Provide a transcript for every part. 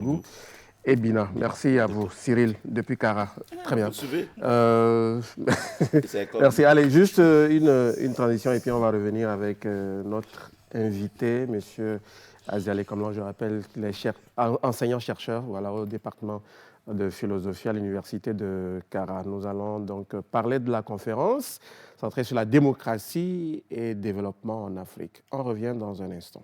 Vous et Bina. Merci à vous, Cyril, depuis Cara. Très bien. Vous suivez Merci. Allez, juste une transition et puis on va revenir avec notre invité, monsieur Aziale Komlan. Je rappelle qu'il est enseignant-chercheur voilà, au département de philosophie à l'université de Cara. Nous allons donc parler de la conférence centrée sur la démocratie et développement en Afrique. On revient dans un instant.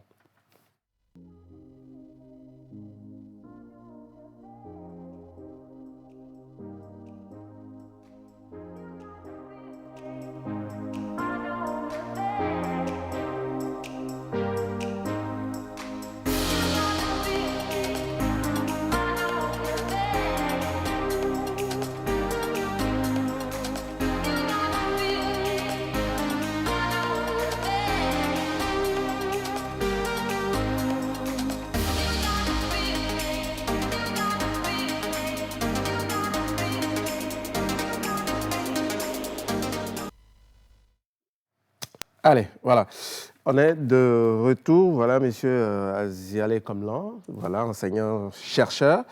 Allez, voilà. On est de retour. Voilà, monsieur Aziale Komlan, voilà, enseignant-chercheur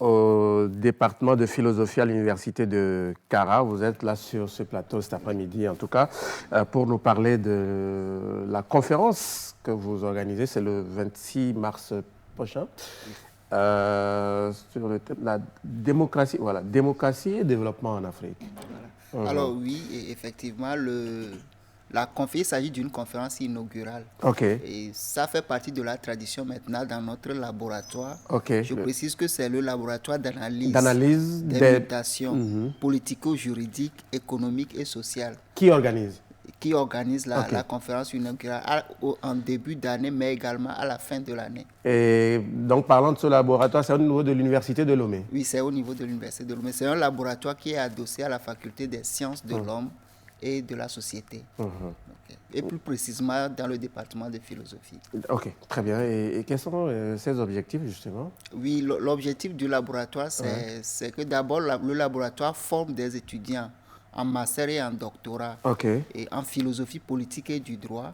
au département de philosophie à l'université de Cara. Vous êtes là sur ce plateau cet après-midi, en tout cas, pour nous parler de la conférence que vous organisez. C'est le 26 mars prochain. Sur le thème de la démocratie, voilà, démocratie et développement en Afrique. Voilà. Alors oui, effectivement, la conférence, il s'agit d'une conférence inaugurale. OK. Et ça fait partie de la tradition maintenant dans notre laboratoire. OK. Je précise que c'est le laboratoire d'analyse des mutations politico-juridiques, économiques et sociales. Qui organise la conférence inaugurale en début d'année, mais également à la fin de l'année. Et donc, parlant de ce laboratoire, c'est au niveau de l'Université de Lomé? Oui, c'est au niveau de l'Université de Lomé. C'est un laboratoire qui est adossé à la Faculté des sciences de l'homme et de la société. Et plus précisément dans le département de philosophie. OK, très bien. Et quels sont ces objectifs, justement? Oui, l'objectif du laboratoire, c'est que d'abord, le laboratoire forme des étudiants en master et en doctorat, et en philosophie politique et du droit,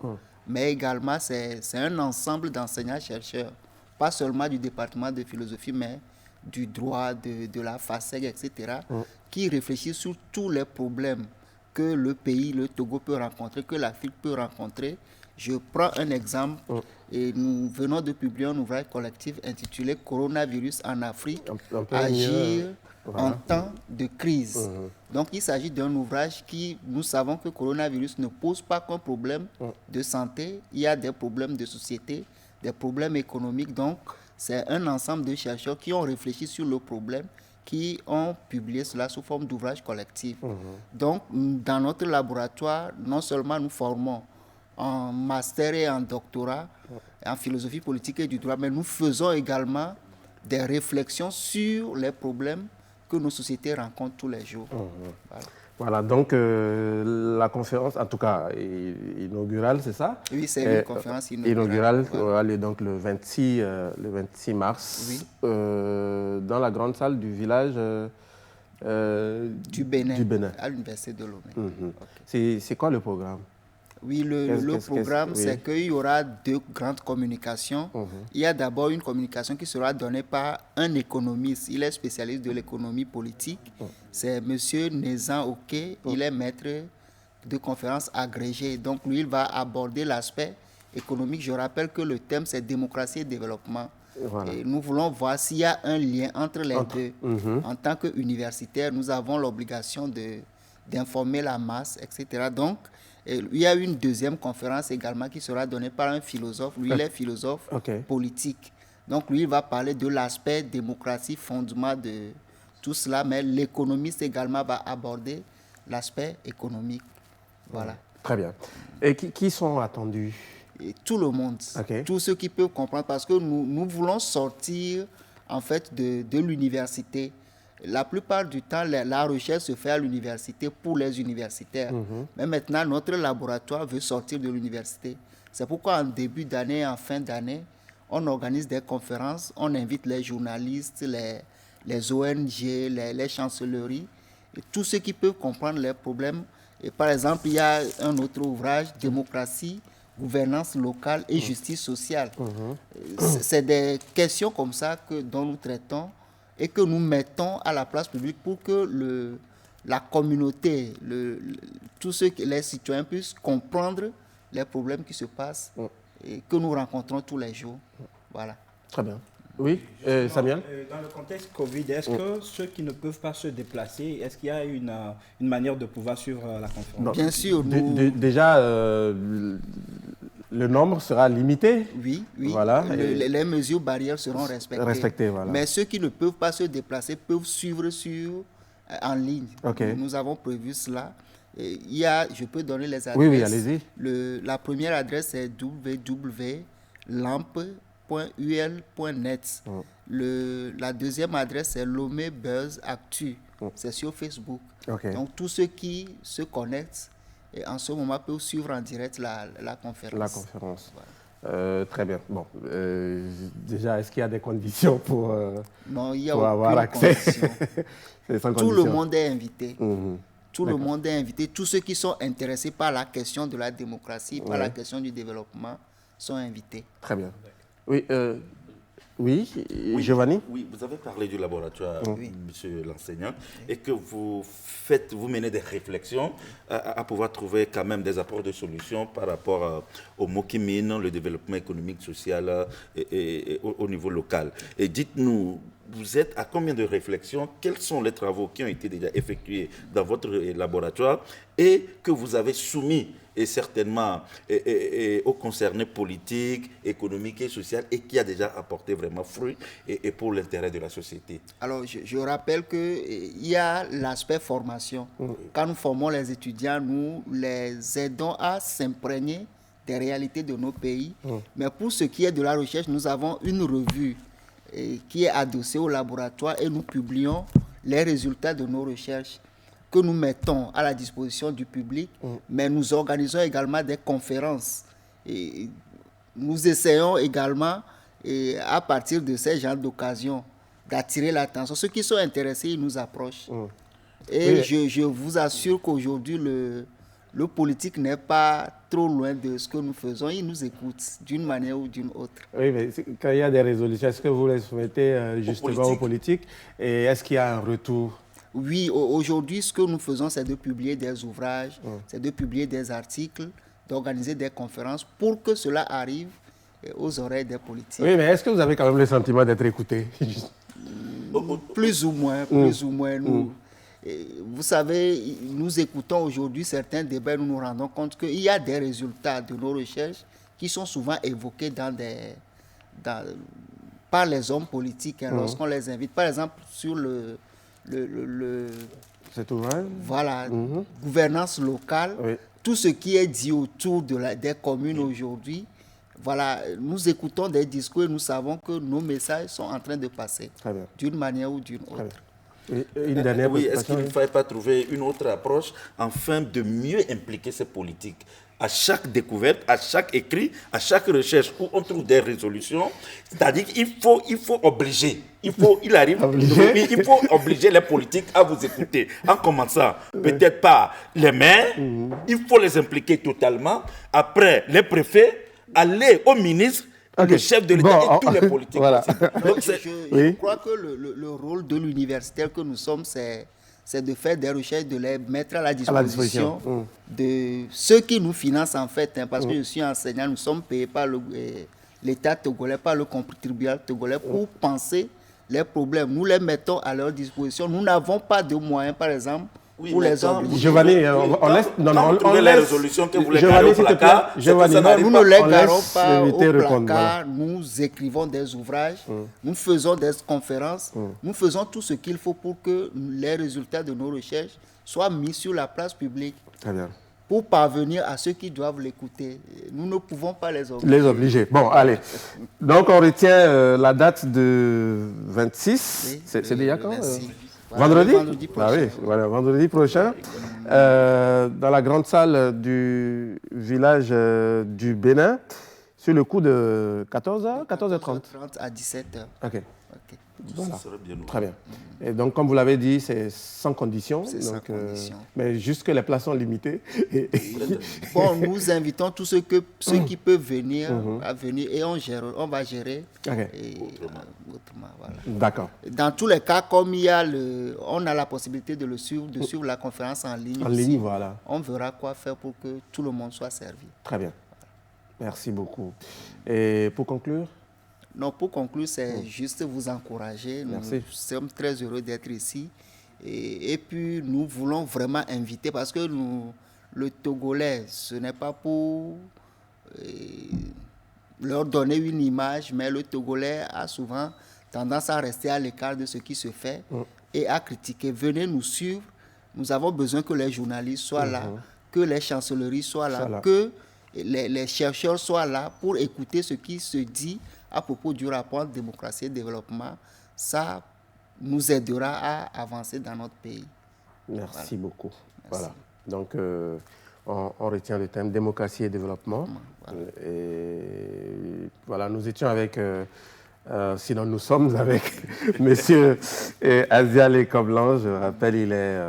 mais également c'est un ensemble d'enseignants-chercheurs, pas seulement du département de philosophie, mais du droit, de la FASEG, etc., qui réfléchissent sur tous les problèmes que le pays, le Togo peut rencontrer, que l'Afrique peut rencontrer. Je prends un exemple, et nous venons de publier un ouvrage collectif intitulé « Coronavirus en Afrique, agir en temps de crise ». Donc il s'agit d'un ouvrage qui, nous savons que le coronavirus ne pose pas qu'un problème de santé, il y a des problèmes de société, des problèmes économiques. Donc c'est un ensemble de chercheurs qui ont réfléchi sur le problème, qui ont publié cela sous forme d'ouvrage collectif. Donc, dans notre laboratoire, non seulement nous formons en master et en doctorat, en philosophie politique et du droit, mais nous faisons également des réflexions sur les problèmes que nos sociétés rencontrent tous les jours. Voilà, donc la conférence, en tout cas inaugurale, c'est ça? Oui, c'est une conférence inaugurale. Inaugurale, donc le 26 mars, dans la grande salle du village du Bénin, à l'université de Lomé. C'est quoi le programme? Oui, le programme, c'est qu'il y aura deux grandes communications. Il y a d'abord une communication qui sera donnée par un économiste. Il est spécialiste de l'économie politique. C'est M. Nezan Oké. Il est maître de conférence agrégé. Donc, lui, il va aborder l'aspect économique. Je rappelle que le thème, c'est démocratie et développement. Voilà. Et nous voulons voir s'il y a un lien entre les deux. En tant qu'universitaires, nous avons l'obligation d'informer la masse, etc. Donc, il y a une deuxième conférence également qui sera donnée par un philosophe. Lui, il est philosophe politique. Donc, lui, il va parler de l'aspect démocratie, fondement de tout cela, mais l'économiste également va aborder l'aspect économique. Voilà. Très bien. Et qui sont attendus? Et tout le monde. Tous ceux qui peuvent comprendre, parce que nous voulons sortir, en fait, de l'université. La plupart du temps, la recherche se fait à l'université pour les universitaires. Mais maintenant, notre laboratoire veut sortir de l'université. C'est pourquoi en début d'année, en fin d'année, on organise des conférences, on invite les journalistes, les ONG, les chancelleries, et tous ceux qui peuvent comprendre les problèmes. Et par exemple, il y a un autre ouvrage, Démocratie gouvernance locale et justice sociale. C'est des questions comme ça dont nous traitons et que nous mettons à la place publique pour que la communauté, tous les citoyens puissent comprendre les problèmes qui se passent et que nous rencontrons tous les jours. Voilà. Très bien. Oui, Samuel? Dans le contexte Covid, est-ce que ceux qui ne peuvent pas se déplacer, est-ce qu'il y a une manière de pouvoir suivre la conférence? Non. Bien sûr. Déjà, le nombre sera limité. Oui. Voilà. Les mesures barrières seront respectées. Voilà. Mais ceux qui ne peuvent pas se déplacer peuvent suivre en ligne. Okay. Nous avons prévu cela. Je peux donner les adresses. Oui, allez-y. La première adresse est www.lampe.ul.net. La deuxième adresse est Lomé Buzz Actu. C'est sur Facebook. Okay. Donc, tous ceux qui se connectent en ce moment peuvent suivre en direct la conférence. La conférence. Voilà. Très bien. Bon, déjà, est-ce qu'il y a des conditions pour avoir accès? Tout le monde est invité. Tout le monde est invité. Tous ceux qui sont intéressés par la question de la démocratie, par la question du développement, sont invités. Très bien. Oui, Giovanni? Oui, vous avez parlé du laboratoire, monsieur l'enseignant, et que vous menez des réflexions à pouvoir trouver quand même des apports de solutions par rapport aux maux qui minent le développement économique, social et au niveau local. Et dites-nous, vous êtes à combien de réflexions? Quels sont les travaux qui ont été déjà effectués dans votre laboratoire et que vous avez soumis et certainement aux concernés politiques, économiques et sociaux et qui a déjà apporté vraiment fruit et pour l'intérêt de la société? Alors, je rappelle qu'il y a l'aspect formation. Quand nous formons les étudiants, nous les aidons à s'imprégner des réalités de nos pays. Mais pour ce qui est de la recherche, nous avons une revue qui est adossée au laboratoire et nous publions les résultats de nos recherches que nous mettons à la disposition du public, mais nous organisons également des conférences. Et nous essayons également, à partir de ces genres d'occasions, d'attirer l'attention. Ceux qui sont intéressés, ils nous approchent. Et je vous assure qu'aujourd'hui, le politique n'est pas trop loin de ce que nous faisons. Il nous écoute d'une manière ou d'une autre. Oui, mais quand il y a des résolutions, est-ce que vous les soumettez justement aux politiques? Et est-ce qu'il y a un retour? Oui, aujourd'hui, ce que nous faisons, c'est de publier des ouvrages, c'est de publier des articles, d'organiser des conférences pour que cela arrive aux oreilles des politiques. Oui, mais est-ce que vous avez quand même le sentiment d'être écouté? Plus ou moins. Nous, vous savez, nous écoutons aujourd'hui certains débats, nous nous rendons compte qu'il y a des résultats de nos recherches qui sont souvent évoqués par les hommes politiques lorsqu'on les invite. Par exemple, sur cet ouvrage, voilà, gouvernance locale, tout ce qui est dit autour des communes aujourd'hui, voilà, nous écoutons des discours et nous savons que nos messages sont en train de passer d'une manière ou d'une autre. Est-ce qu'il ne faudrait pas trouver une autre approche afin de mieux impliquer ces politiques? À chaque découverte, à chaque écrit, à chaque recherche où on trouve des résolutions, c'est-à-dire qu'il faut obliger, il faut obliger les politiques à vous écouter. En commençant, peut-être par les maires, il faut les impliquer totalement. Après, les préfets, aller au ministre, le chef de l'État et tous les politiques. Voilà. Donc, je crois que le rôle de l'universitaire que nous sommes, c'est de faire des recherches, de les mettre à la disposition de ceux qui nous financent en fait. Parce que je suis enseignant, nous sommes payés par l'État togolais, par le contribuable togolais pour penser les problèmes. Nous les mettons à leur disposition. Nous n'avons pas de moyens, par exemple, pour les obliger. Giovanni, on laisse... on les résolutions que vous les gardez au placard. Giovanni, nous ne les gardons pas au placard. Nous écrivons des ouvrages, nous faisons des conférences, nous faisons tout ce qu'il faut pour que les résultats de nos recherches soient mis sur la place publique. Très bien. Pour parvenir à ceux qui doivent l'écouter. Nous ne pouvons pas les obliger. Bon, allez. Donc, on retient la date de 26. C'est déjà quand Vendredi prochain. Ah oui, voilà, vendredi prochain, dans la grande salle du village du Bénin, sur le coup de 14h, 14h30. 14h30 à 17h. OK. Voilà. Ça serait bien. Très bien. Et donc, comme vous l'avez dit, c'est sans condition. C'est sans condition. Mais juste que les places sont limitées. Bon, nous invitons tous ceux qui peuvent venir à venir et on va gérer autrement. Voilà. D'accord. Dans tous les cas, comme on a la possibilité de suivre la conférence en ligne. En ligne, voilà. On verra quoi faire pour que tout le monde soit servi. Très bien. Merci beaucoup. Et pour conclure? Non, pour conclure, c'est juste vous encourager. Merci. Nous sommes très heureux d'être ici. Et puis, nous voulons vraiment inviter, parce que le Togolais, ce n'est pas pour leur donner une image, mais le Togolais a souvent tendance à rester à l'écart de ce qui se fait et à critiquer. Venez nous suivre. Nous avons besoin que les journalistes soient là, que les chancelleries soient là, que les chercheurs soient là pour écouter ce qui se dit à propos du rapport démocratie et développement. Ça nous aidera à avancer dans notre pays. Merci beaucoup. Merci. Voilà. Donc, on retient le thème démocratie et développement. Voilà. Et voilà, nous étions avec, sinon nous sommes avec Monsieur Aziale Koblan. Je rappelle, il est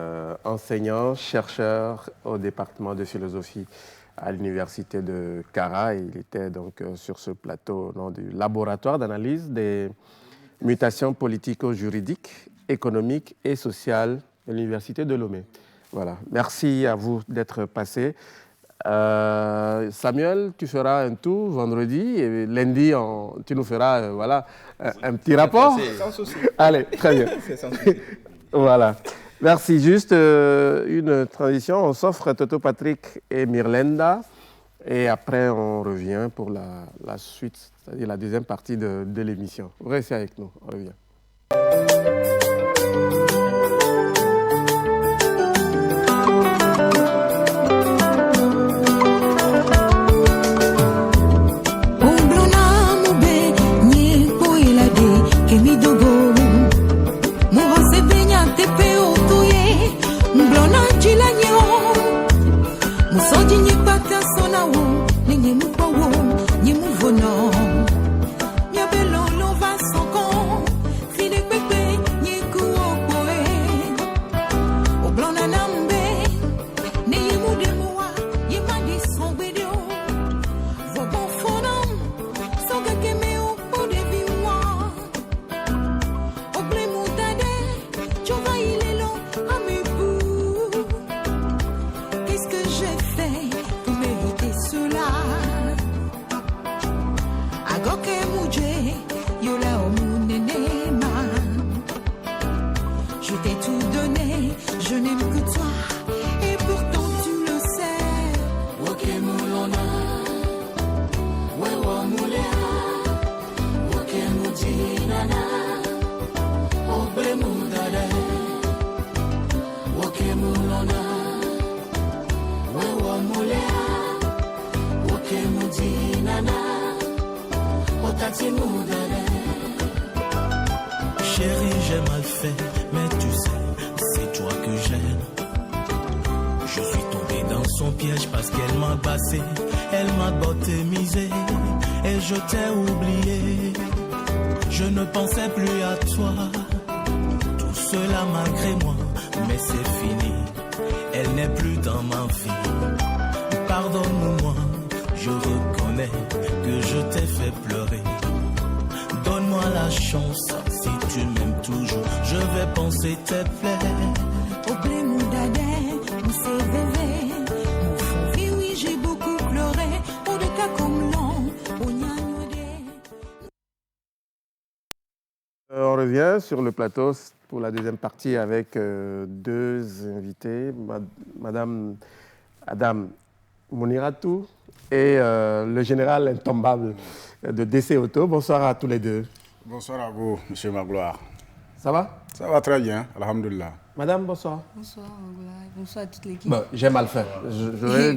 enseignant, chercheur au département de philosophie à l'université de Kara. Il était donc sur ce plateau au nom du laboratoire d'analyse des mutations politico-juridiques, économiques et sociales de l'université de Lomé. Voilà. Merci à vous d'être passé. Samuel, tu feras un tour vendredi et lundi, tu nous feras un petit rapport. Sans souci. Allez, très bien. C'est sans souci. Voilà. Merci. Juste une transition. On s'offre Toto Patrick et Myrlenda. Et après, on revient pour la suite, c'est-à-dire la deuxième partie de l'émission. Restez avec nous. On revient. Chérie, j'ai mal fait, mais tu sais, c'est toi que j'aime. Je suis tombé dans son piège parce qu'elle m'a bassé, elle m'a bottomisé et je t'ai oublié. Je ne pensais plus à toi, tout cela malgré moi, mais c'est fini, elle n'est plus dans ma vie. Pardonne-moi, je reconnais que je t'ai fait pleurer. Donne-moi la chance, si tu m'aimes toujours, je vais penser tes plaies. Oublie mon dadais, mon CVV, mon fou, oui, j'ai beaucoup pleuré, pour des cas comme l'an, au Nyanoué. On revient sur le plateau pour la deuxième partie avec deux invités, Madame Adam Mouniratou et le général intombable de DC Auto. Bonsoir à tous les deux. Bonsoir à vous, Monsieur Magloire. Ça va? Ça va très bien, alhamdoulilah. Madame, bonsoir. Bonsoir, Magloire. Bonsoir à toute l'équipe. Bon, j'ai mal fait.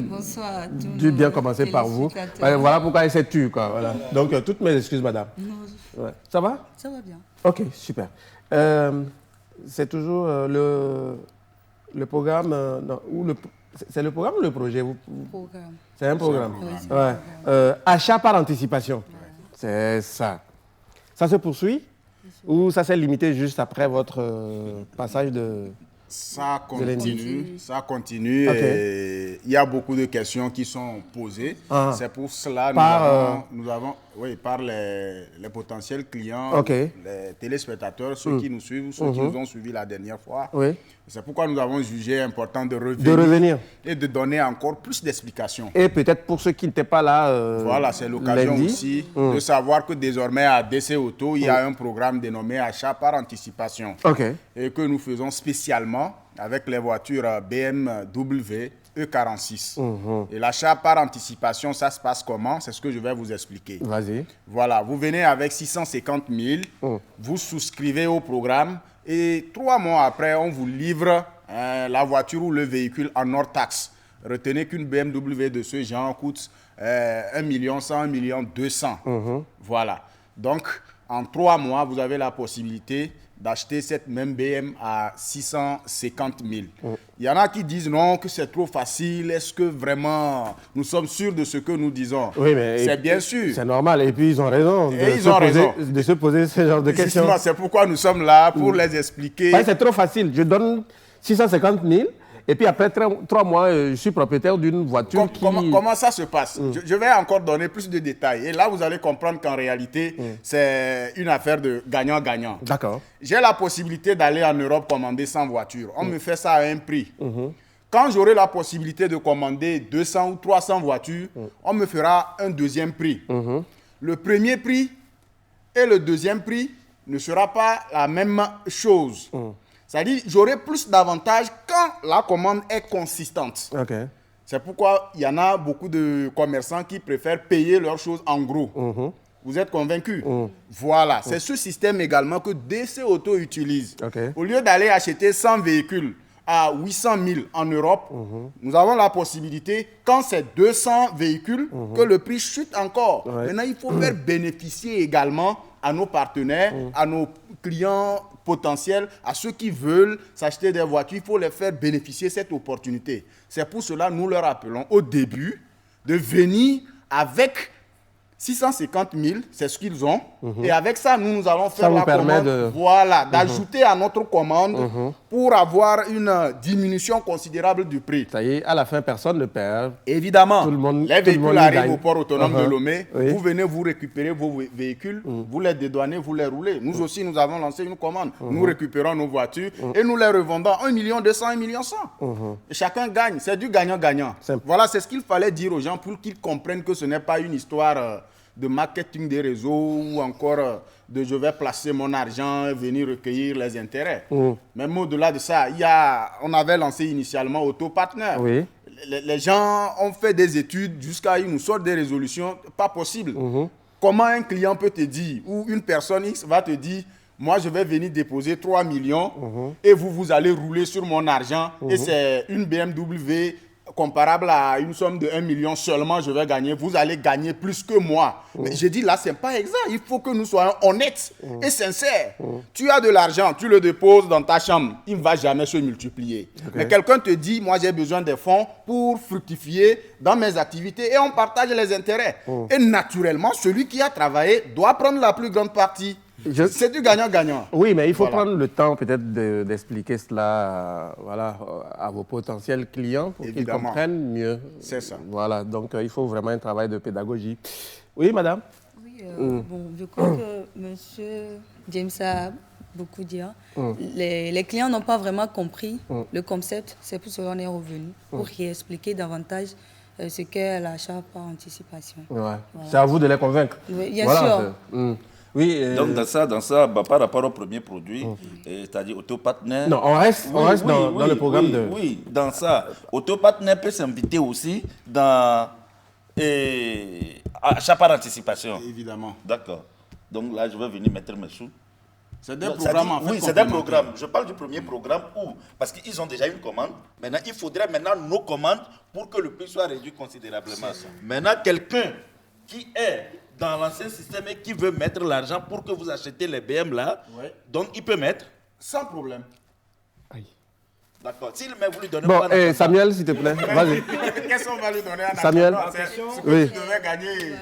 Bonsoir à tous. Dû bien commencer par vous. Voilà pourquoi il s'est tué, quoi. Voilà. Donc, toutes mes excuses, madame. Non, ouais. Ça va? ça va bien. Ok, super. C'est toujours le programme... c'est le programme ou le projet? Programme. C'est un programme. Oui, c'est ouais. Achat par anticipation. Ouais. C'est ça. Ça se poursuit? Ou ça s'est limité juste après votre passage de... Ça continue. Ça continue. Okay. Et il y a beaucoup de questions qui sont posées. Ah. C'est pour cela que nous avons par les potentiels clients, les téléspectateurs, ceux qui nous suivent, ceux qui nous ont suivis la dernière fois. Oui. C'est pourquoi nous avons jugé important de revenir et de donner encore plus d'explications. Et peut-être pour ceux qui n'étaient pas là. Voilà, c'est l'occasion aussi de savoir que désormais à DC Auto, il y a un programme dénommé achat par anticipation. Et que nous faisons spécialement avec les voitures BMW E46. Et l'achat par anticipation, ça se passe comment? C'est ce que je vais vous expliquer. Vas-y. Voilà, vous venez avec 650 000, vous souscrivez au programme et 3 mois après, on vous livre la voiture ou le véhicule en hors taxe. Retenez qu'une BMW de ce genre coûte 1 100 000, 1 200 000. Voilà. Donc, en 3 mois, vous avez la possibilité d'acheter cette même BM à 650 000. Il y en a qui disent non, que c'est trop facile. Est-ce que vraiment nous sommes sûrs de ce que nous disons? Oui, mais c'est bien sûr. C'est normal. Et puis, ils ont raison de se poser ce genre de questions. Justement, c'est pourquoi nous sommes là, pour les expliquer. C'est trop facile. Je donne 650 000. Et puis après 3 mois, je suis propriétaire d'une voiture Comment ça se passe? Je vais encore donner plus de détails. Et là, vous allez comprendre qu'en réalité, c'est une affaire de gagnant-gagnant. D'accord. J'ai la possibilité d'aller en Europe commander 100 voitures. On me fait ça à un prix. Quand j'aurai la possibilité de commander 200 ou 300 voitures, on me fera un deuxième prix. Le premier prix et le deuxième prix ne sera pas la même chose. C'est-à-dire, j'aurai plus d'avantages quand la commande est consistante. C'est pourquoi il y en a beaucoup de commerçants qui préfèrent payer leurs choses en gros. Vous êtes convaincus? Voilà, c'est ce système également que DC Auto utilise. Au lieu d'aller acheter 100 véhicules à 800 000 en Europe, nous avons la possibilité, quand c'est 200 véhicules, que le prix chute encore. Maintenant, il faut faire bénéficier également à nos partenaires, à nos clients potentiels, à ceux qui veulent s'acheter des voitures, il faut les faire bénéficier de cette opportunité. C'est pour cela que nous leur appelons au début de venir avec 650 000, c'est ce qu'ils ont. Et avec ça, nous allons faire la commande. Voilà, d'ajouter à notre commande pour avoir une diminution considérable du prix. Ça y est, à la fin, personne ne perd. Évidemment, les véhicules arrivent au port autonome de Lomé. Oui. Vous venez vous récupérer vos véhicules, vous les dédouanez, vous les roulez. Nous aussi, nous avons lancé une commande. Nous récupérons nos voitures et nous les revendons 1 200 000, 1 100 000. Et chacun gagne. C'est du gagnant-gagnant. Voilà, c'est ce qu'il fallait dire aux gens pour qu'ils comprennent que ce n'est pas une histoire de marketing des réseaux ou encore de je vais placer mon argent et venir recueillir les intérêts. Même au-delà de ça, on avait lancé initialement Autopartner. Les gens ont fait des études jusqu'à ils nous sortent des résolutions, pas possible. Comment un client peut te dire, ou une personne X va te dire, moi je vais venir déposer 3 millions et vous allez rouler sur mon argent et c'est une BMW comparable à une somme de 1 million seulement, je vais gagner. Vous allez gagner plus que moi. Mais je dis là, ce n'est pas exact. Il faut que nous soyons honnêtes et sincères. Tu as de l'argent, tu le déposes dans ta chambre. Il ne va jamais se multiplier. Mais quelqu'un te dit, moi j'ai besoin des fonds pour fructifier dans mes activités et on partage les intérêts. Et naturellement, celui qui a travaillé doit prendre la plus grande partie. C'est du gagnant-gagnant. Oui, mais il faut prendre le temps peut-être d'expliquer cela à vos potentiels clients pour qu'ils comprennent mieux. C'est ça. Voilà, donc il faut vraiment un travail de pédagogie. Oui, madame? Oui, bon, je crois que M. James a beaucoup dit. Les clients n'ont pas vraiment compris le concept. C'est pour cela qu'on est revenu, pour réexpliquer davantage ce qu'est l'achat par anticipation. Voilà. C'est à vous de les convaincre. Oui, bien sûr. Oui, donc dans ça par rapport au premier produit, c'est-à-dire Autopartner... Non, on reste dans le programme de... Oui, dans ça. Autopartner peut s'inviter aussi dans achat par anticipation. Évidemment. D'accord. Donc là, je vais venir mettre mes sous. C'est des programmes en fait. Oui, c'est des programmes. Je parle du premier programme où, parce qu'ils ont déjà une commande, maintenant il faudrait nos commandes pour que le prix soit réduit considérablement. Maintenant, quelqu'un qui est dans l'ancien système et qui veut mettre l'argent pour que vous achetez les BM là, donc il peut mettre sans problème. D'accord. S'il met, vous lui donnez bon, Samuel, s'il te plaît, vas-y. Qu'est-ce qu'on va lui donner à Samuel, oui. Tu devais gagner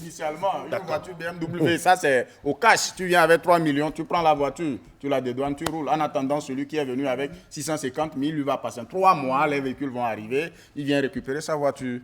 initialement, une voiture BMW, ça c'est au cash. Tu viens avec 3 millions, tu prends la voiture, tu la dédouanes, tu roules. En attendant, celui qui est venu avec 650 000, lui va passer 3 mois, les véhicules vont arriver, il vient récupérer sa voiture.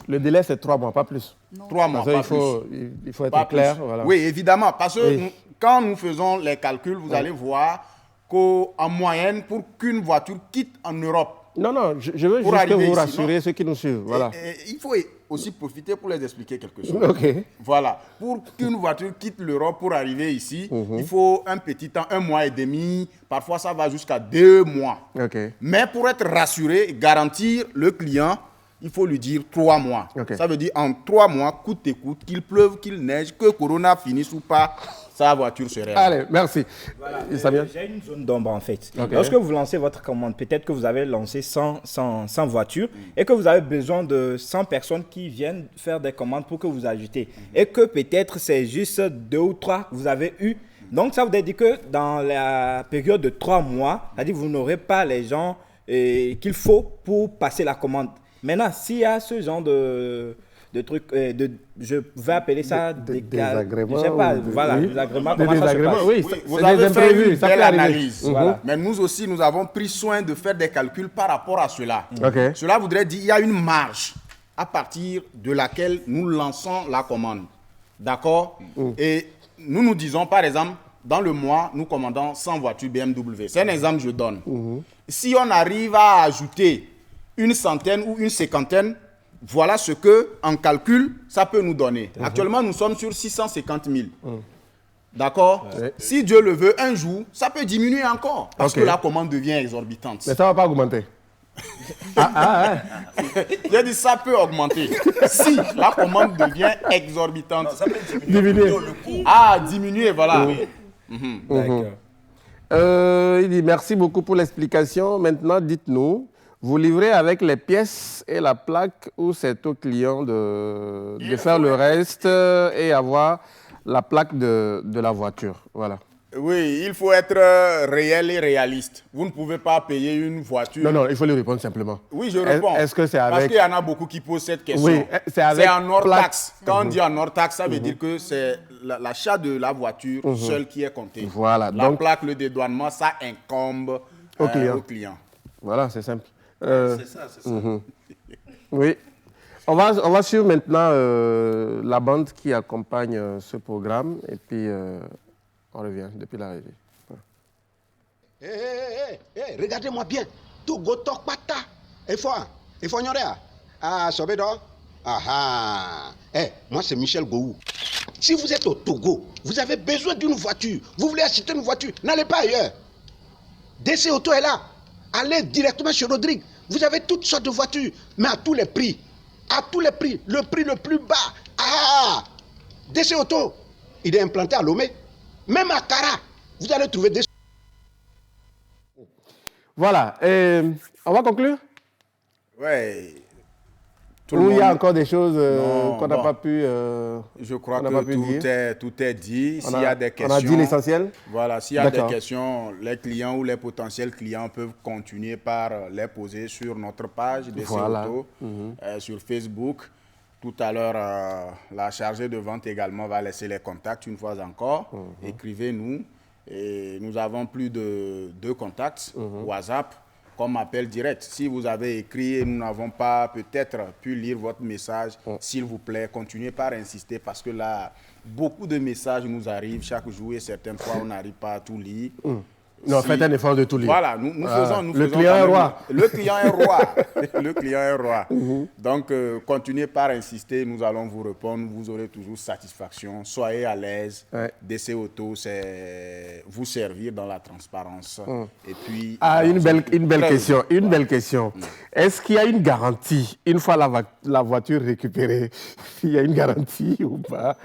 Le délai, c'est 3 mois, pas plus. 3 mois, pas il faut être pas clair. plus. Voilà. Oui, évidemment, parce que quand nous faisons les calculs, vous allez voir qu'en moyenne, pour qu'une voiture quitte en Europe, non, je veux juste que vous rassurez ceux qui nous suivent. Voilà. il faut aussi profiter pour les expliquer quelque chose. Ok. Voilà. Pour qu'une voiture quitte l'Europe pour arriver ici, il faut un petit temps, 1 mois et demi. Parfois, ça va jusqu'à 2 mois. Okay. Mais pour être rassuré, garantir le client, il faut lui dire 3 mois. Okay. Ça veut dire en 3 mois, coûte et coûte, qu'il pleuve, qu'il neige, que Corona finisse ou pas, sa voiture serait. Allez, merci. Voilà, j'ai une zone d'ombre en fait. Okay. Lorsque vous lancez votre commande, peut-être que vous avez lancé 100 voitures et que vous avez besoin de 100 personnes qui viennent faire des commandes pour que vous ajoutez. Et que peut-être c'est juste 2 ou 3 que vous avez eu. Donc ça veut dire que dans la période de 3 mois, c'est-à-dire que vous n'aurez pas les gens qu'il faut pour passer la commande. Maintenant, s'il y a ce genre de trucs, je vais appeler ça désagréments. Je sais pas, voilà, désagréments. Des désagréments, oui. Vous avez fait une belle analyse. Voilà. Mais nous aussi, nous avons pris soin de faire des calculs par rapport à cela. Okay. Cela voudrait dire qu'il y a une marge à partir de laquelle nous lançons la commande. D'accord? Et nous nous disons, par exemple, dans le mois, nous commandons 100 voitures BMW. C'est un exemple que je donne. Si on arrive à ajouter une centaine ou une cinquantaine, voilà ce que, en calcul, ça peut nous donner. Actuellement, nous sommes sur 650 000. D'accord? Si Dieu le veut, un jour, ça peut diminuer encore. Parce que la commande devient exorbitante. Mais ça ne va pas augmenter. J'ai dit ça peut augmenter. Si la commande devient exorbitante. Non, ça peut Diminuer. le coût. Diminuer, voilà. D'accord. Il dit merci beaucoup pour l'explication. Maintenant, dites-nous, vous livrez avec les pièces et la plaque ou c'est au client de faire le reste et avoir la plaque de la voiture? Voilà. Oui, il faut être réel et réaliste. Vous ne pouvez pas payer une voiture. Non, il faut lui répondre simplement. Oui, je réponds. Est-ce que c'est avec... Parce qu'il y en a beaucoup qui posent cette question. Oui, c'est avec en hors plaque. taxe. Quand on dit en hors taxe, ça veut dire que c'est l'achat de la voiture seul qui est compté. Voilà. La Donc, plaque, le dédouanement, ça incombe au client. Voilà, c'est simple. C'est ça. Oui. On va suivre maintenant la bande qui accompagne ce programme et puis on revient depuis l'arrivée. Regardez-moi bien. Togo tok pata. Il faut ignorer. Ah, Sobedo. Moi c'est Michel Gou. Si vous êtes au Togo, vous avez besoin d'une voiture. Vous voulez acheter une voiture, n'allez pas ailleurs. DC Auto est là. Allez directement chez Rodrigue. Vous avez toutes sortes de voitures, mais à tous les prix. À tous les prix. Le prix le plus bas. DC Auto, il est implanté à Lomé. Même à Kara, vous allez trouver des... Voilà. On va conclure? Oui. Ou il y a encore des choses qu'on n'a pas pu je crois que tout est dit. S'il y a des questions... On a dit l'essentiel? Voilà. S'il y a des questions, les clients ou les potentiels clients peuvent continuer par les poser sur notre page DC Auto, sur Facebook. Tout à l'heure, la chargée de vente également va laisser les contacts une fois encore. Écrivez-nous. Et nous avons plus de 2 contacts, WhatsApp, comme appel direct. Si vous avez écrit et nous n'avons pas peut-être pu lire votre message, s'il vous plaît, continuez par insister parce que là, beaucoup de messages nous arrivent chaque jour et certaines fois, on n'arrive pas à tout lire. Non, faites un effort de tout lire. Voilà, nous faisons... Le client est roi. Le client est roi. Le client est roi. Donc, continuez par insister. Nous allons vous répondre. Vous aurez toujours satisfaction. Soyez à l'aise. DC Auto, c'est vous servir dans la transparence. Et puis... une belle question. Est-ce qu'il y a une garantie une fois la voiture récupérée? Il y a une garantie ou pas?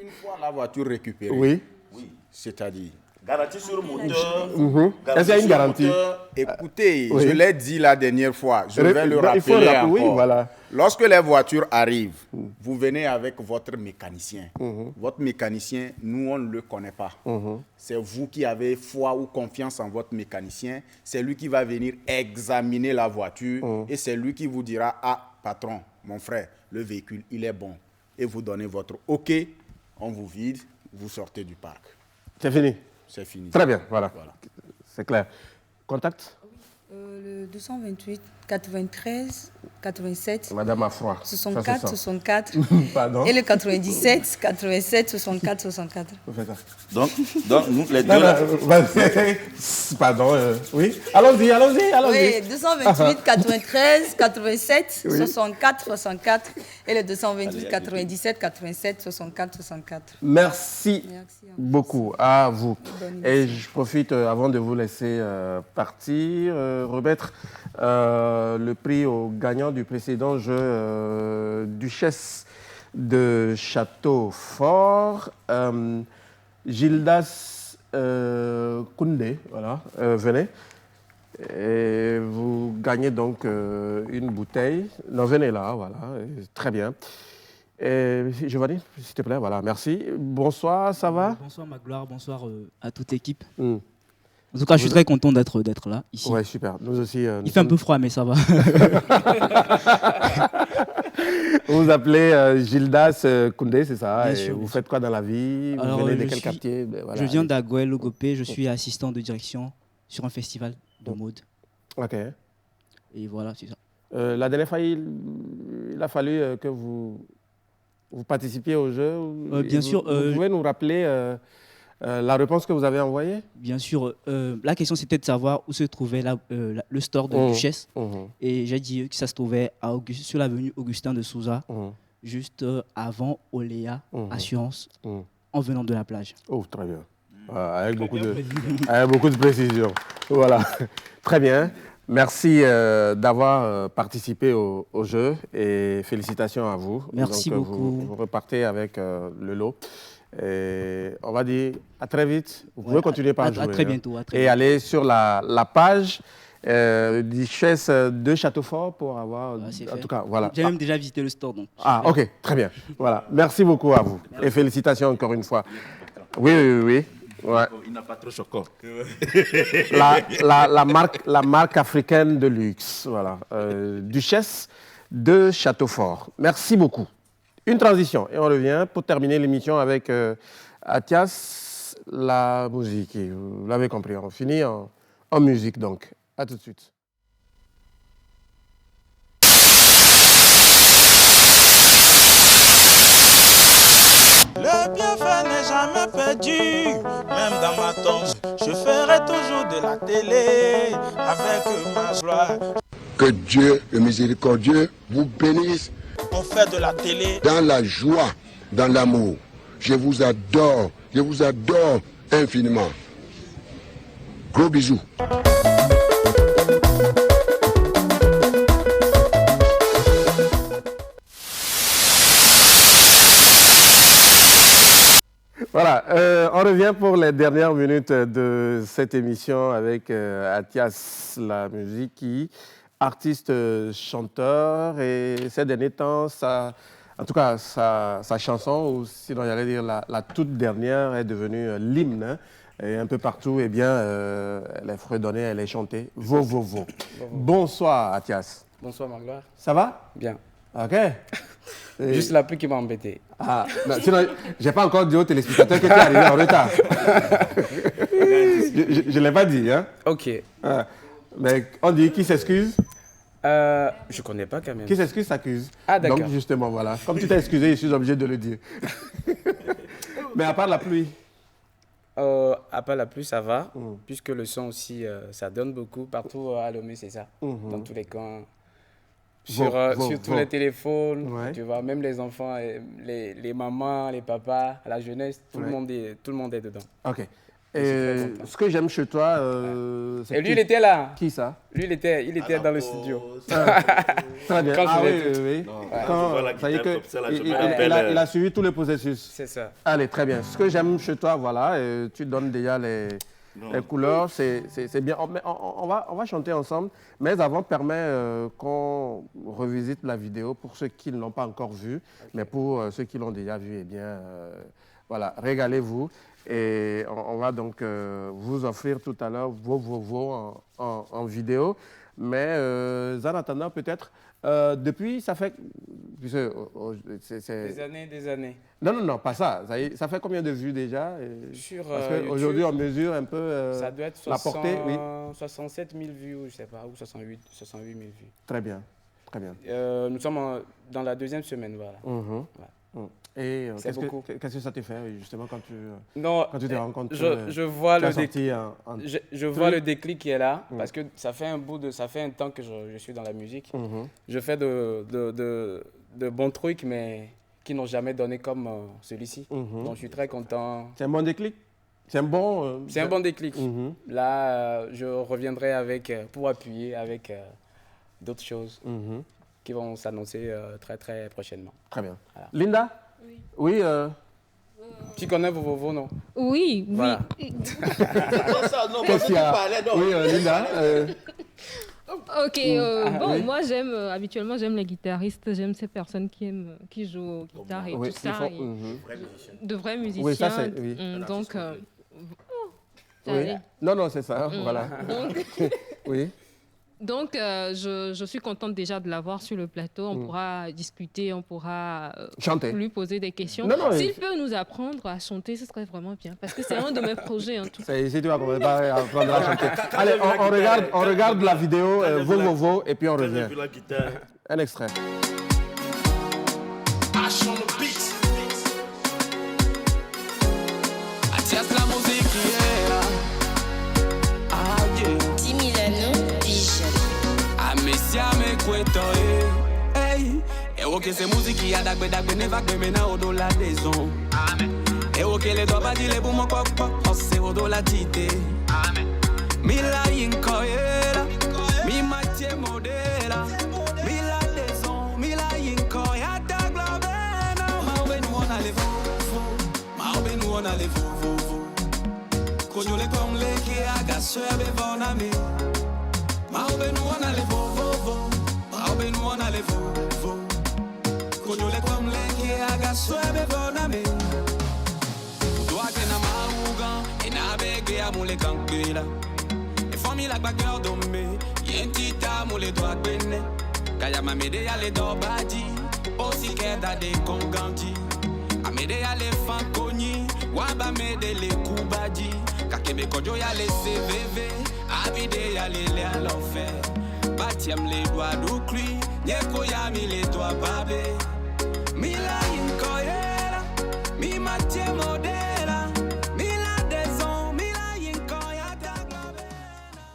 Une fois la voiture récupérée? Oui. C'est-à-dire... Garantie sur le moteur. Est-ce qu'il y a une garantie? Écoutez, je l'ai dit la dernière fois, je vais le rappeler encore. Oui, voilà. Lorsque les voitures arrivent, vous venez avec votre mécanicien. Votre mécanicien, nous, on ne le connaît pas. C'est vous qui avez foi ou confiance en votre mécanicien. C'est lui qui va venir examiner la voiture et c'est lui qui vous dira « Ah, patron, mon frère, le véhicule, il est bon. » et vous donnez votre OK, on vous vide, vous sortez du parc. C'est fini? C'est fini. Très bien, voilà. C'est clair. Contact? Le 228 93 87 Madame a froid. 64 64 Pardon. et le 97 87 64 64. Donc nous, les deux... Pardon, oui. Allons-y. Oui, 228 93 87 64 64 et le 228 97 87 64 64. Merci beaucoup à vous. Et je profite, avant de vous laisser partir, remettre le prix au gagnant du précédent jeu Duchesse de Château-Fort, Gildas Koundé, voilà, venez. Et vous gagnez donc une bouteille. Non, venez là, voilà, très bien. Et Giovanni, s'il te plaît, voilà, merci. Bonsoir, ça va? Bonsoir Magloire, bonsoir à toute l'équipe. En tout cas, je suis très content d'être là, ici. Ouais, super. Nous aussi. Il fait un peu froid, mais ça va. Vous vous appelez Gildas Koundé, c'est ça? Bien et sûr, vous bien faites quoi dans la vie? Vous venez de quel quartier? Voilà. Je viens d'Agoël Logopé, je suis assistant de direction sur un festival de mode. Ok. Et voilà, c'est ça. La dernière fois, il a fallu que vous participiez au jeu. Bien sûr. Vous pouvez nous rappeler la réponse que vous avez envoyée? Bien sûr. La question, c'était de savoir où se trouvait le store de Duchesse. Et j'ai dit que ça se trouvait sur l'avenue Augustin de Souza, juste avant Oléa Assurance, en venant de la plage. Oh, très bien. Avec beaucoup de précision. Voilà. Très bien. Merci d'avoir participé au jeu et félicitations à vous. Merci beaucoup. Vous repartez avec le lot. Et on va dire à très vite. Vous pouvez continuer par jouer. À très bientôt. Et aller sur la page Duchesse de Château-Fort pour avoir... en tout cas, voilà. J'ai même déjà visité le store. Donc. Ah, ok, très bien. Voilà. Merci beaucoup à vous. Et félicitations encore une fois. Oui. Ouais. Il n'a pas trop choquant. la marque africaine de luxe. Voilà. Duchesse de Château-Fort. Merci beaucoup. Une transition et on revient pour terminer l'émission avec Athias, la musique. Vous l'avez compris, on finit en musique donc. À tout de suite. Le bienfait n'est jamais perdu, même dans ma tombe. Je ferai toujours de la télé avec ma gloire. Que Dieu, le miséricordieux, vous bénisse. On fait de la télé dans la joie, dans l'amour. Je vous adore infiniment. Gros bisous. Voilà, on revient pour les dernières minutes de cette émission avec Athias, la musique qui artiste chanteur et ces derniers temps, en tout cas sa chanson, ou sinon j'allais dire la toute dernière, est devenue l'hymne. Hein, et un peu partout, eh bien, elle est fredonnée, elle est chantée. Vo. Bonsoir Athias. Bonsoir Magloire. Ça va? Bien. Ok. Juste la pluie qui m'a embêté. Ah, non, sinon, je n'ai pas encore dit aux téléspectateurs que tu es arrivé en retard. Je ne l'ai pas dit. Hein? Ok. Mais on dit qui s'excuse? Je ne connais pas quand même. Qui s'excuse s'accuse. Ah, d'accord. Donc justement, voilà. Comme tu t'es excusé, je suis obligé de le dire. Mais à part la pluie? À part la pluie, ça va. Puisque le son aussi, ça donne beaucoup. Partout à Lomé, c'est ça. Dans tous les coins. Sur tous les téléphones, ouais. Tu vois, même les enfants, les mamans, les papas, la jeunesse, tout le monde est dedans. Ok. Et ce que j'aime chez toi, c'est et lui, il était là. Qui ça? Lui, il était dans le studio. Très bien. Quand oui. Ça y est que il a suivi tous les processus. C'est ça. Allez, très bien. Ce que j'aime chez toi, voilà, tu donnes déjà les couleurs, c'est bien. On va chanter ensemble, mais avant, permet qu'on revisite la vidéo pour ceux qui ne l'ont pas encore vue, mais pour ceux qui l'ont déjà vue, eh bien, voilà, régalez-vous. Et on va donc vous offrir tout à l'heure vos en vidéo. Mais en attendant, peut-être, depuis, ça fait... Des années. Non, pas ça. Ça fait combien de vues déjà? Parce qu'aujourd'hui, on mesure un peu ça doit être la portée. Oui. 67 000 vues, ou je ne sais pas, ou 68 000 vues. Très bien, très bien. Nous sommes dans la 2e semaine, voilà. Voilà. Et qu'est-ce que ça t'a fait, justement, quand tu te rends compte je vois le déclic qui est là, parce que ça fait un temps que je suis dans la musique. Je fais de bons trucs, mais qui n'ont jamais donné comme celui-ci. Donc, je suis très content. C'est un bon déclic? C'est un bon... C'est un bon déclic. Là, je reviendrai pour appuyer avec d'autres choses qui vont s'annoncer très, très prochainement. Très bien. Voilà. Linda? Oui. Tu connais Vovovo, non? Oui, voilà. Qu'est-ce qu'il y a? Oui, Linda. Ok, moi habituellement j'aime les guitaristes, j'aime ces personnes qui jouent aux guitares et tout ça. De vrais musiciens. Oui, ça c'est... Oui. Donc... oui. Non, c'est ça, voilà. Donc, oui. Donc, je suis contente déjà de l'avoir sur le plateau. On pourra discuter, on pourra chanter, lui poser des questions. S'il peut nous apprendre à chanter, ce serait vraiment bien. Parce que c'est un de mes projets en tout cas. Si tu vas apprendre à chanter. Allez, on regarde la vidéo Vovovo et puis on revient. Un extrait. Ok, c'est musique qui a dagbe ne va que mena au dollar des ondes. Et ok, les doigts pas dire pour mon coq, c'est au dollar tité. Mila yinkoyela, mi matie modela. Mila des ondes, mila yinkoya ta globena. Maobe nous on a les maobe nous on a les Konyo les comme les qui agasseur bevonami. Maobe nous on a les maobe nous on a les Konyole comme les qui agaswebe boname. Udoa que na mauga et na bege a mule kankela. E famille la bagueur dombe, yentita mule doa bene. Kaya ma mede ya le dobadi, aussi keda de konganti. A mede ya le fankoni, waba mede le kubadi. Kakebe kojo ya le CVV, abide ya le à l'enfer. Batiam les doigts d'oukli, nyeko ya mi les doigts babé. Mila yinkoyela, mi matie modela. Mila deson, mila yinkoya taglabena.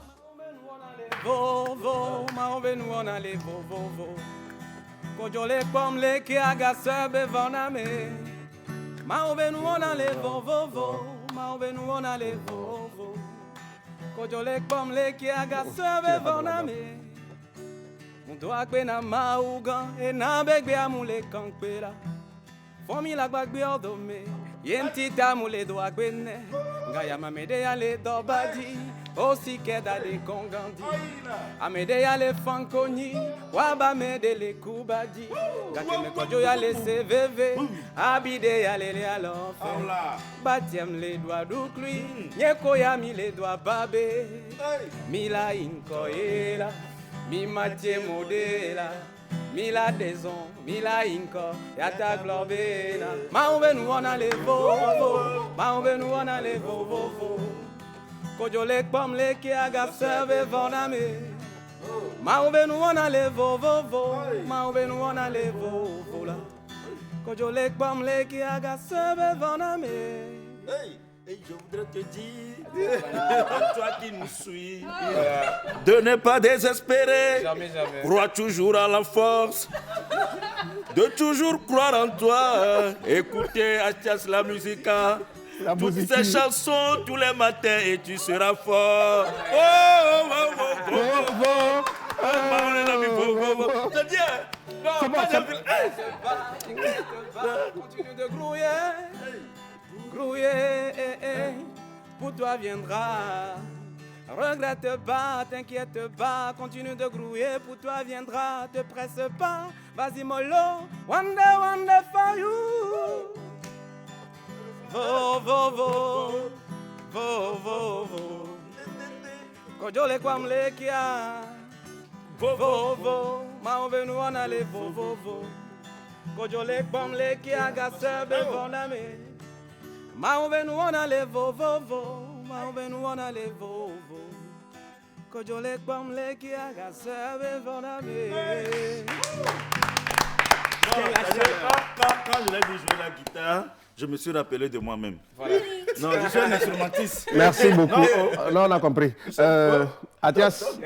Vovo, maobe nous on a les vovo. Kojole comme les qui agasseur bevoname. Maobe nous on a les vovo, maobe nous on a les vovo. Kojole comme les qui agasseur bevoname. Doa que na mauga e na begbe amule kankpela. Fomi la bagbe ordome, yentita mule doa gwene. Ngaya mamede ya le dobadi, aussi keda de kongandi. Amede ya le fankoni, waba mede le kubadi. Gake me kojo ya le CVV, abide ya le à l'enfer. Batiem les doigts d'oukli, nyeko ya mi les doigts babé. Mila inkoyela. Mi matie modela, mi la deson, mi la inko, yata globena. Maobe nous on a les vovo, maobe nous on a les vovo. Kojole comme les qui agasseur voname. Maobe nous on a les vovo, maobe nous on a les vovo la. Kojole comme les qui agasseur voname. Et je voudrais te dire, toi qui nous suis, de ne pas désespérer, jamais. Crois toujours à la force, de toujours croire en toi, écouter Atias la musique, toutes ces chansons tous les matins et tu seras fort. Je dis, non, continue de grouiller. Grouiller, pour toi viendra. Regrette pas, t'inquiète pas, continue de grouiller, pour toi viendra. Te presse pas, vas-y mollo, one day for you. Vo. Kojole kwamle kia, vovo, mauvenu on allait vovo. Kojole pomle qui agace bevoname. Mauvenu on allait vovo, mauvenu on allait vovo. Kojole pomle qui agace bevoname. Quand je l'ai dit jouer la guitare, je me suis rappelé de moi-même. Voilà. Non, je suis un instrumentiste. Merci beaucoup. Non, on a compris. Athias.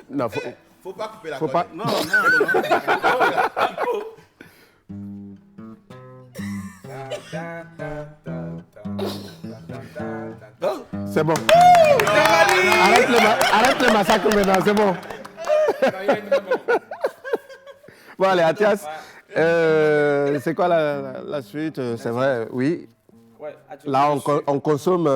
Non, faut pas couper la faut corde. pas. Non. C'est bon. Arrête le massacre maintenant, c'est bon. Bon, allez, Athias. C'est quoi la suite? C'est vrai, oui. Ouais, là, on consomme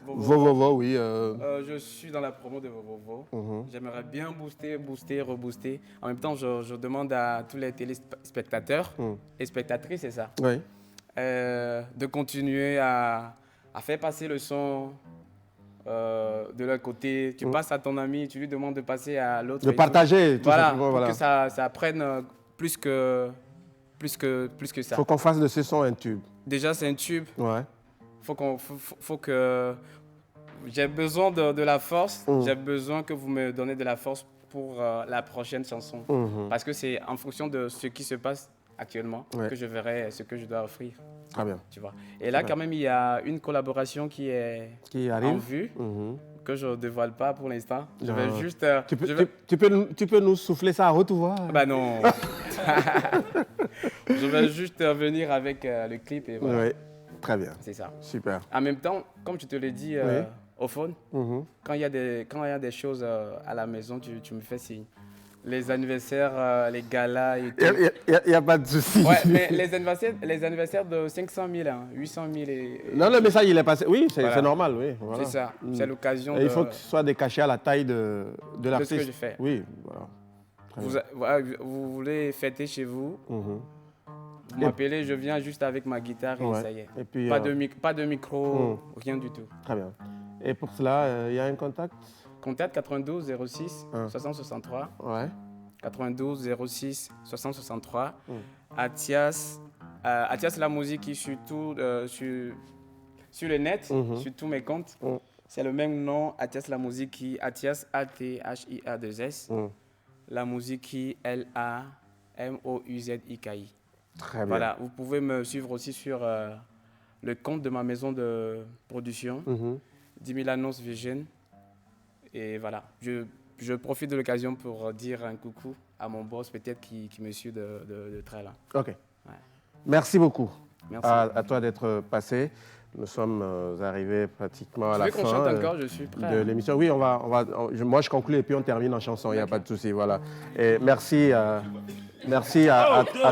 Vovovo, oui. Je suis dans la promo de Vovovo. J'aimerais bien booster, rebooster. En même temps, je demande à tous les téléspectateurs et spectatrices, c'est ça, oui. De continuer à faire passer le son de leur côté. Tu passes à ton ami, tu lui demandes de passer à l'autre. De partager, tout voilà, simplement. Pour que ça prenne plus que ça. Il faut qu'on fasse de ce son un tube. Déjà, c'est un tube. Ouais. Faut que... J'ai besoin de la force. J'ai besoin que vous me donnez de la force pour la prochaine chanson. Parce que c'est en fonction de ce qui se passe actuellement que je verrai ce que je dois offrir. Très bien. Tu vois. Et là, quand même, il y a une collaboration qui arrive en vue, que je ne dévoile pas pour l'instant. Je vais juste... Tu peux nous souffler ça à haute voix? Bah non. Je vais juste venir avec le clip et voilà. Oui, très bien. C'est ça. Super. En même temps, comme tu te l'as dit au phone, quand il y a des choses à la maison, tu me fais signe. Les anniversaires, les galas et tout. Il n'y a pas de souci. Ouais, mais les anniversaires de 500 000, 800 000 et... Non, le message, il est passé. Oui, c'est voilà. Normal, oui. Voilà. C'est ça. C'est l'occasion Il faut que ce soit des cachets à la taille de l'artiste. De ce que je fais. Oui, voilà. Vous voulez fêter chez vous, vous m'appelez, je viens juste avec ma guitare et ça y est. Et puis, pas de micro, rien du tout. Très bien. Et pour cela, il y a un contact? Contact 92 06 60 63. Ouais. 92 06 60 63. Athias la musique qui sur le net, sur tous mes comptes. C'est le même nom, Athias la musique qui Athias ATHIA2S. La musique qui LAMOUZIKI. Très bien. Voilà, vous pouvez me suivre aussi sur le compte de ma maison de production, 10 000 annonces Vision. Et voilà, je profite de l'occasion pour dire un coucou à mon boss, peut-être qui me suit de très loin. OK. Ouais. Merci beaucoup. Merci. À toi d'être passé. Nous sommes arrivés pratiquement à la fin qu'on chante encore, je suis prêt, de l'émission. Oui, moi je conclue et puis on termine en chanson, il n'y a pas de souci. Voilà. Et merci à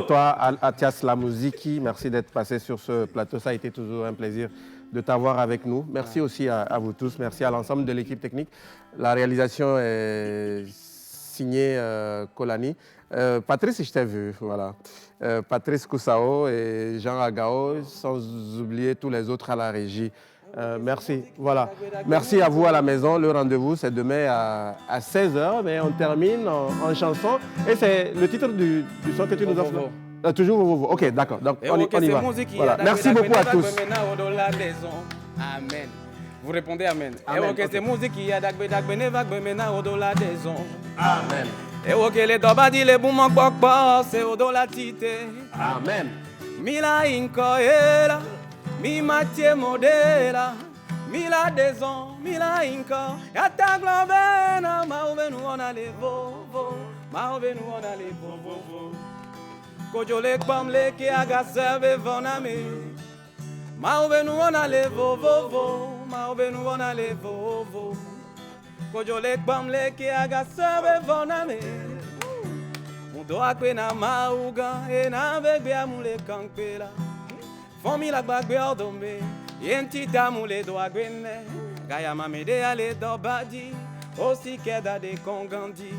toi, Athias Lamouziki. Merci d'être passé sur ce plateau. Ça a été toujours un plaisir de t'avoir avec nous. Merci aussi à vous tous. Merci à l'ensemble de l'équipe technique. La réalisation est signée Kolani. Patrice, je t'ai vu, voilà. Patrice Koussao et Jean Agao, sans oublier tous les autres à la régie. Merci. Voilà. Merci à vous à la maison. Le rendez-vous, c'est demain à 16h, mais on termine en chanson. Et c'est le titre du son que tu nous offres. Toujours Vovovo. Ok, d'accord. Donc, on y va. Voilà. Merci beaucoup à tous. Amen. Vous répondez Amen. Amen. Amen. Et ok, les dobadi, les boumans, c'est au dos la tite. Amen. Mila incoela, mi matie modela, mila deson, mila inco. Yata globena, ma ovenu on a les vovo, ma ovenu on a les vovo. Kojole pamle ki aga serve voname. Ma ovenu on a les vovo, ma ovenu on a les vovo. Kojole pamle ki aga serve voname. Mudo akwe na mauga e na vegbe amule kankpela. Fomi la gbagbe ordombe, yentita mule do agwene. Gaya mamede ale dobadi, osi keda de kongandi.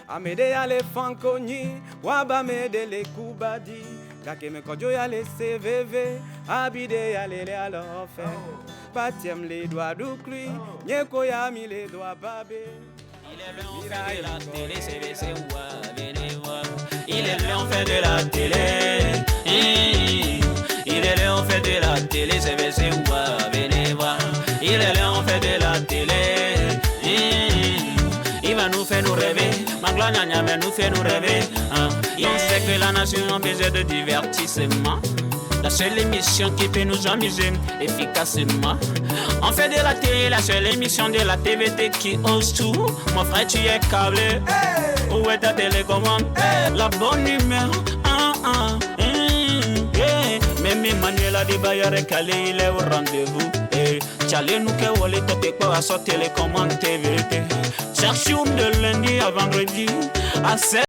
Amede ale fankoni, waba mede le kubadi. Kake me kojo yale CVV, abide yale le alofe. Patiem les doigts d'oukli, nyeko ya mi les doigts babé. Il est là, on fait de la télé. Il est là, on fait de la télé, c'est venez voir. Il est là, on fait de la télé. Il va nous faire nous rêver. Magloire mais nous fait nous rêver. On sait que la nation a besoin de divertissement. La seule émission qui peut nous amuser efficacement. On fait de la télé, la seule émission de la TVT qui ose tout. Mon frère, tu es câblé. Où est ta télécommande? La bonne humeur. Même Emmanuel a dit Bayard calé, il est au rendez-vous. Tchalé nous que wole tote quoi à sa télécommande TVT. Chaque jour de lundi à vendredi à 7.